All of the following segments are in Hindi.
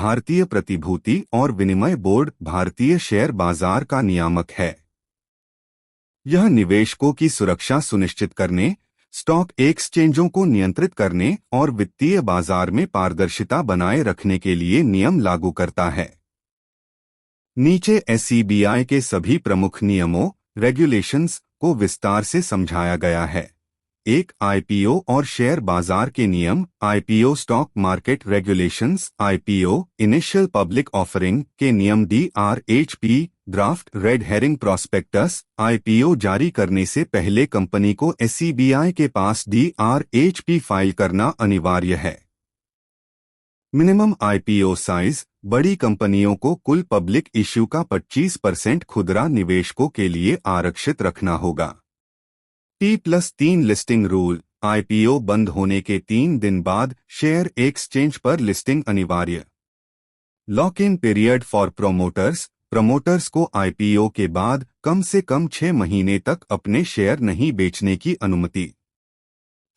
भारतीय प्रतिभूति और विनिमय बोर्ड भारतीय शेयर बाजार का नियामक है। यह निवेशकों की सुरक्षा सुनिश्चित करने, स्टॉक एक्सचेंजों को नियंत्रित करने और वित्तीय बाजार में पारदर्शिता बनाए रखने के लिए नियम लागू करता है। नीचे एसईबीआई के सभी प्रमुख नियमों, रेगुलेशंस को विस्तार से समझाया गया है। 1. आईपीओ और शेयर बाजार के नियम। IPO stock market regulations. IPO initial public offering के नियम। DRHP draft red herring prospectus. IPO जारी करने से पहले कंपनी को एसईबीआई के पास DRHP फाइल करना अनिवार्य है। Minimum IPO size. बड़ी कंपनियों को कुल पब्लिक इश्यू का 25% खुदरा निवेशकों के लिए आरक्षित रखना होगा। T+3 listing rule. आईपीओ बंद होने के 3 दिन बाद शेयर एक्सचेंज पर लिस्टिंग अनिवार्य। Lock in period for promoters. Promoters को आईपीओ के बाद कम से कम 6 महीने तक अपने शेयर नहीं बेचने की अनुमति।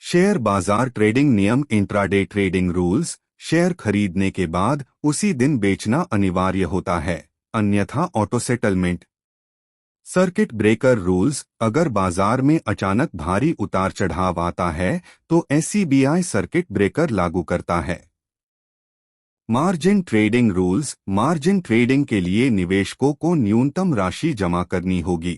शेयर बाजार ट्रेडिंग नियम। Intraday trading rules. शेयर खरीदने के बाद उसी दिन बेचना अनिवार्य होता है, अन्यथा auto settlement. Circuit breaker rules. अगर बाजार में अचानक भारी उतार चढ़ाव आता है तो एसईबीआई सर्किट ब्रेकर लागू करता है। Margin trading rules. Margin trading के लिए निवेशकों को न्यूनतम राशि जमा करनी होगी।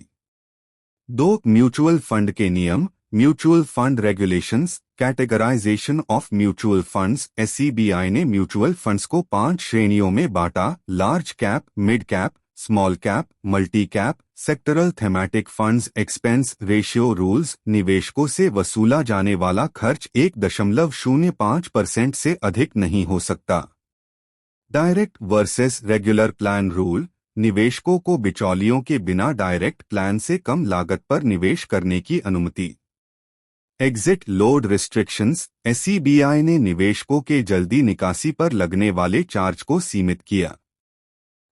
2. म्यूचुअल फंड के नियम। Mutual fund regulations. Categorisation of mutual funds. SEBI ने म्यूचुअल फंड्स को 5 श्रेणियों में बांटा। Large cap, mid cap, small cap, multi cap, sectoral thematic funds. Expense ratio rules. निवेशकों से वसूला जाने वाला खर्च 1.05% से अधिक नहीं हो सकता। Direct versus regular plan rule. निवेशकों को बिचौलियों के बिना डायरेक्ट प्लान से कम लागत पर निवेश करने की अनुमति। Exit load restrictions. एसईबीआई ने निवेशकों के जल्दी निकासी पर लगने वाले चार्ज को सीमित किया।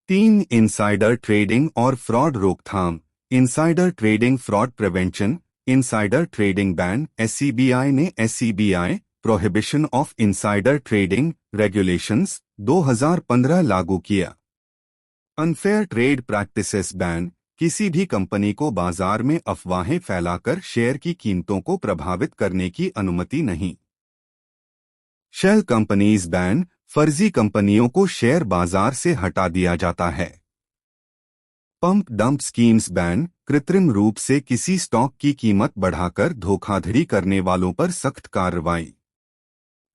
3. इनसाइडर ट्रेडिंग और फ्रॉड रोकथाम। Insider trading fraud prevention. Insider trading ban. SEBI ने SEBI prohibition of insider trading regulations 2015 लागू किया। Unfair trade practices ban. किसी भी कंपनी को बाजार में अफवाहें फैलाकर शेयर की कीमतों को प्रभावित करने की अनुमति नहीं। Shell companies ban. फर्जी कंपनियों को शेयर बाजार से हटा दिया जाता है। Pump dump schemes ban. कृत्रिम रूप से किसी स्टॉक की कीमत बढ़ाकर धोखाधड़ी करने वालों पर सख्त कार्रवाई।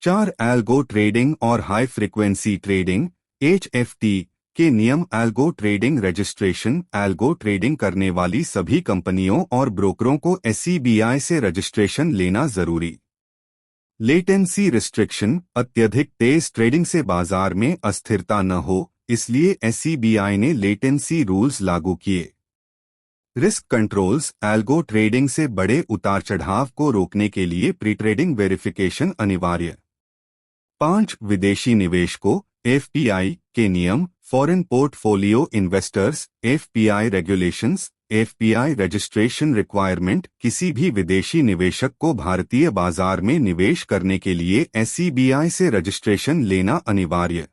4. एल्गो ट्रेडिंग और हाई फ्रीक्वेंसी ट्रेडिंग HFT के नियम। Algo trading registration. Algo trading करने वाली सभी कंपनियों और ब्रोकरों को एसईबीआई से रजिस्ट्रेशन लेना जरूरी। Latency restriction. अत्यधिक तेज ट्रेडिंग से बाजार में अस्थिरता न हो, इसलिए एसईबीआई ने लेटेंसी रूल्स लागू किए। Risk controls. एल्गो ट्रेडिंग से बड़े उतार चढ़ाव को रोकने के लिए प्री ट्रेडिंग वेरिफिकेशन अनिवार्य। 5. विदेशी निवेशकों FPI के नियम। Foreign portfolio investors. FPI regulations. FPI registration requirement. किसी भी विदेशी निवेशक को भारतीय बाजार में निवेश करने के लिए एसईबीआई से रजिस्ट्रेशन लेना अनिवार्य।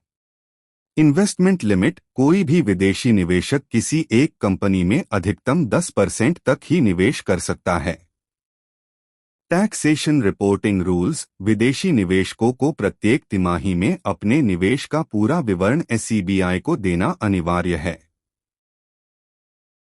Investment limit. कोई भी विदेशी निवेशक किसी एक कंपनी में अधिकतम 10% तक ही निवेश कर सकता है। Taxation reporting rules. विदेशी निवेशकों को प्रत्येक तिमाही में अपने निवेश का पूरा विवरण एसईबीआई को देना अनिवार्य है।